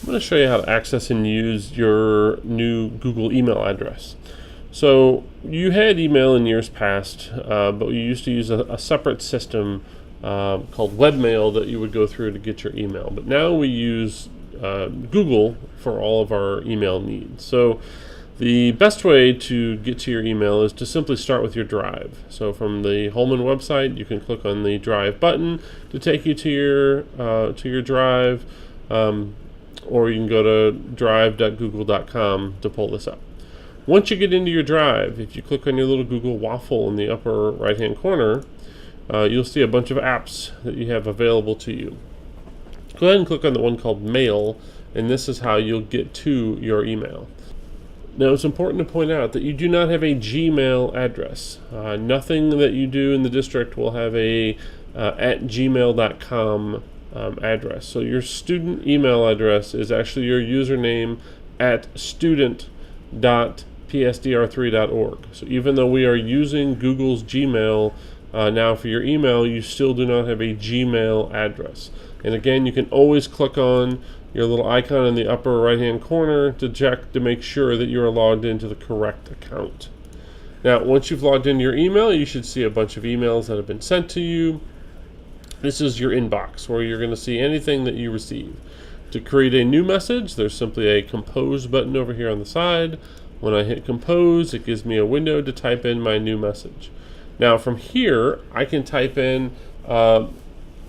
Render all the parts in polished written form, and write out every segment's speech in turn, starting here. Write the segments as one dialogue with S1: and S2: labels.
S1: I'm going to show you how to access and use your new Google email address. So you had email in years past, but you used to use a separate system called webmail that you would go through to get your email. But now we use Google for all of our email needs. So the best way to get to your email is to simply start with your Drive. So from the Holman website, you can click on the Drive button to take you to your Drive. Or you can go to drive.google.com to pull this up. Once you get into your Drive, if you click on your little Google waffle in the upper right hand corner, you'll see a bunch of apps that you have available to you. Go ahead and click on the one called Mail, and this is how you'll get to your email. Now, it's important to point out that you do not have a Gmail address. Nothing that you do in the district will have a at gmail.com address. So your student email address is actually your username at student.psdr3.org. So even though we are using Google's Gmail now for your email, you still do not have a Gmail address. And again, you can always click on your little icon in the upper right hand corner to check to make sure that you are logged into the correct account. Now, once you've logged into your email, you should see a bunch of emails that have been sent to you. This is your inbox, where you're going to see anything that you receive. To create a new message, there's simply a compose button over here on the side. When I hit compose, it gives me a window to type in my new message. Now from here, I can type in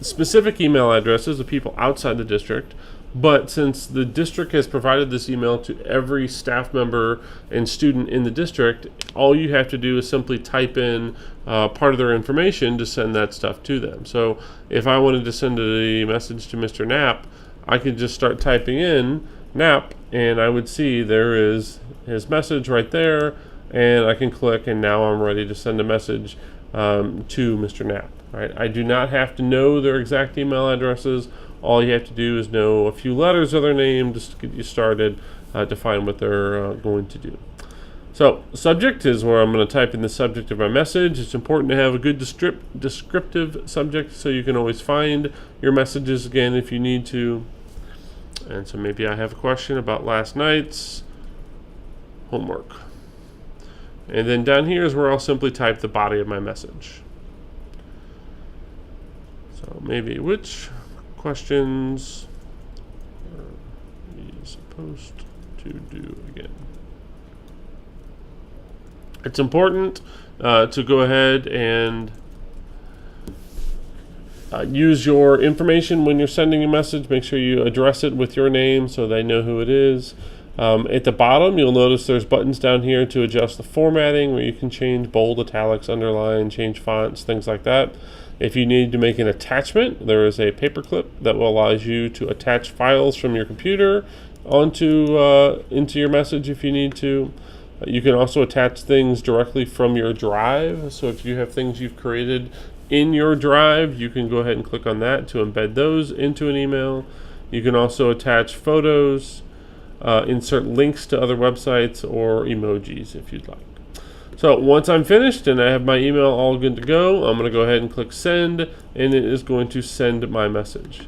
S1: specific email addresses of people outside the district, but since the district has provided this email to every staff member and student in the district, all you have to do is simply type in part of their information to send that stuff to them. So if I wanted to send a message to Mr. Knapp, I could just start typing in Knapp, and I would see there is his message right there, and I can click, and now I'm ready to send a message to Mr. Knapp. Right? I do not have to know their exact email addresses. All you have to do is know a few letters of their name just to get you started to find what they're going to do. So subject is where I'm going to type in the subject of my message. It's important to have a good descriptive subject so you can always find your messages again if you need to. And so maybe I have a question about last night's homework. And then down here is where I'll simply type the body of my message. So maybe which questions are we supposed to do again? It's important to go ahead and use your information when you're sending a message. Make sure you address it with your name so they know who it is. At the bottom, you'll notice there's buttons down here to adjust the formatting, where you can change bold, italics, underline, change fonts, things like that. If you need to make an attachment, there is a paperclip that will allow you to attach files from your computer into your message if you need to. You can also attach things directly from your Drive. So if you have things you've created in your Drive, you can go ahead and click on that to embed those into an email. You can also attach photos, insert links to other websites, or emojis if you'd like. So once I'm finished and I have my email all good to go, I'm going to go ahead and click send, and it is going to send my message.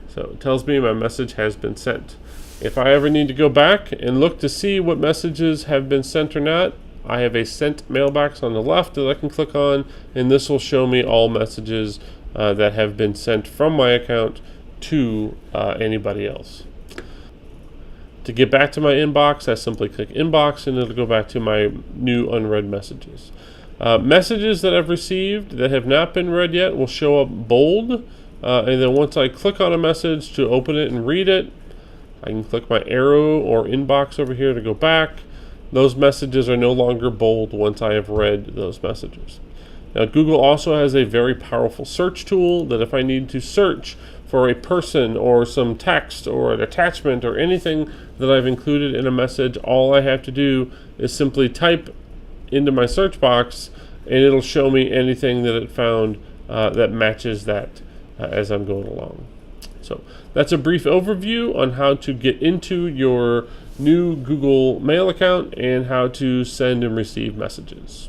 S1: So it tells me my message has been sent. If I ever need to go back and look to see what messages have been sent or not, I have a sent mailbox on the left that I can click on, and this will show me all messages that have been sent from my account to anybody else. To get back to my inbox, I simply click inbox, and it'll go back to my new unread messages. Messages that I've received that have not been read yet will show up bold, and then once I click on a message to open it and read it, I can click my arrow or inbox over here to go back. Those messages are no longer bold once I have read those messages. Now, Google also has a very powerful search tool that if I need to search for a person or some text or an attachment or anything that I've included in a message, all I have to do is simply type into my search box, and it'll show me anything that it found that matches that as I'm going along. So that's a brief overview on how to get into your new Google Mail account and how to send and receive messages.